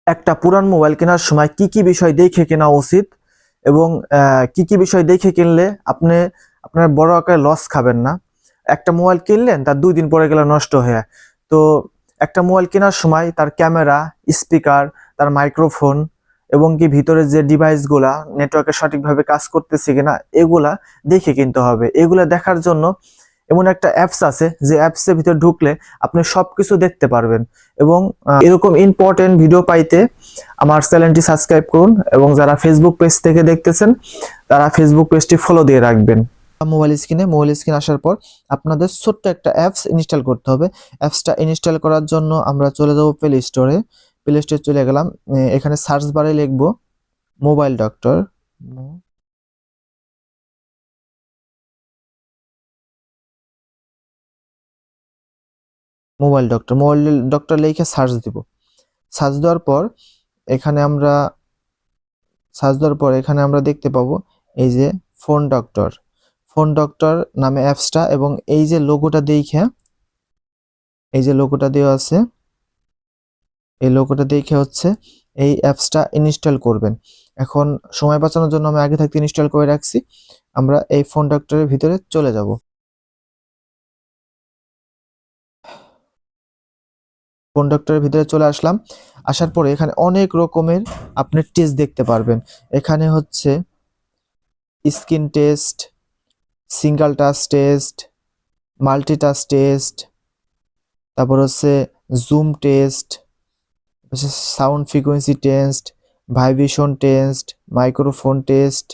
একটা পুরান মোবাইল কেনার সময় কি কি বিষয় দেখে কেনা উচিত এবং কি কি বিষয় দেখে কিনলে আপনার বড় আকারে লস খাবেন না। একটা মোবাইল কিনলেন তার 2 দিন পরে গেলে নষ্ট হয়ে, তো একটা মোবাইল কেনার সময় তার ক্যামেরা, স্পিকার, তার মাইক্রোফোন এবং কি ভিতরে যে ডিভাইসগুলা নেটওয়ার্কে সঠিকভাবে কাজ করতেছে কিনা এগুলা দেখে কিনতে হবে। এগুলা দেখার জন্য এমন একটা অ্যাপস আছে যে অ্যাপসের ভিতরে ঢুকলে আপনি সবকিছু দেখতে পারবেন। এবং এরকম ইম্পর্টেন্ট ভিডিও পাইতে আমার চ্যানেলটি সাবস্ক্রাইব করুন এবং যারা ফেসবুক পেজ থেকে দেখতেছেন তারা ফেসবুক পেজটি ফলো দিয়ে রাখবেন। মোবাইল স্ক্রিন আসার পর আপনাদের ছোট্ট একটা অ্যাপস ইনস্টল করতে হবে। অ্যাপসটা ইনস্টল করার জন্য আমরা চলে যাব প্লে স্টোরে চলে গেলাম। এখানে সার্চ বারে লিখব মোবাইল ডক্টর। মোবাইল ডক্টর লিখে সার্চ দেওয়ার পর এখানে আমরা দেখতে পাবো এই যে ফোন ডক্টর নামে অ্যাপসটা, এবং এই যে লোগোটা দেওয়া আছে, এই লোগোটা দেখে হচ্ছে এই অ্যাপসটা ইনস্টল করবেন। এখন সময় বাঁচানোর জন্য আমি আগে থাকতে ইনস্টল করে রাখছি। আমরা এই ফোন ডক্টরের ভিতরে চলে যাব। ফোন ডক্টরের ভিতরে চলে আসলাম। আসার পরে এখানে অনেক রকমের আপনি টেস্ট দেখতে পারবেন। এখানে হচ্ছে screen test, single touch test, multi touch test, তারপর হচ্ছে zoom test, sound frequency test, vibration test, microphone test,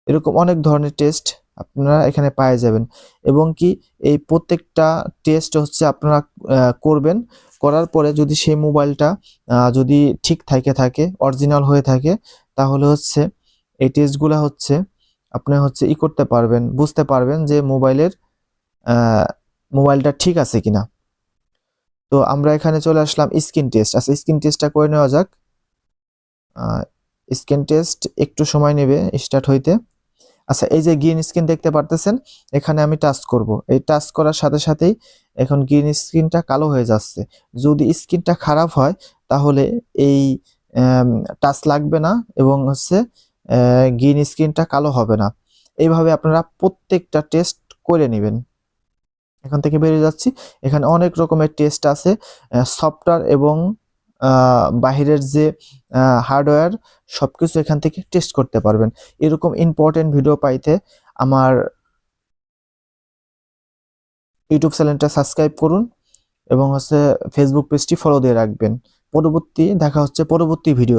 এরকম অনেক ধরনের টেস্ট আপনারা এখানে পাওয়া যাবেন। এবং কি এই প্রত্যেকটা টেস্ট হচ্ছে আপনারা করবেন। করার পরে যদি সেই মোবাইলটা যদি ঠিক থাকে অরিজিনাল হয়ে থাকে, তাহলে হচ্ছে এই টেস্টগুলো হচ্ছে আপনি হচ্ছে করতে পারবেন, বুঝতে পারবেন যে মোবাইলটা ঠিক আছে কিনা। তো আমরা এখানে চলে আসলাম স্ক্রিন টেস্ট। আচ্ছা, স্ক্রিন টেস্টটা করে নেওয়া যাক। স্ক্রিন টেস্ট একটু সময় নেবে স্টার্ট হইতে। আচ্ছা, এই যে গ্রিন স্ক্রিন দেখতে পারতেছেন, এখানে আমি টাচ করব। এই টাচ করার সাথে সাথেই এখন গ্রিন স্ক্রিনটা কালো হয়ে যাচ্ছে। যদি স্ক্রিনটা খারাপ হয় তাহলে এই টাচ লাগবে না এবং হচ্ছে গ্রিন স্ক্রিনটা কালো হবে না। এইভাবে আপনারা প্রত্যেকটা টেস্ট করে নেবেন। এখান থেকে বেরিয়ে যাচ্ছি। এখানে অনেক রকমের টেস্ট আছে, সফটওয়্যার এবং বাহিরের যে হার্ডওয়্যার, সবকিছু এখান থেকে টেস্ট করতে পারবেন। এরকম ইম্পর্টেন্ট ভিডিও পাইতে আমার ইউটিউব চ্যানেলটা সাবস্ক্রাইব করুন এবং হচ্ছে ফেসবুক পেজটি ফলো দিয়ে রাখবেন। দেখা হচ্ছে পরবর্তী ভিডিও।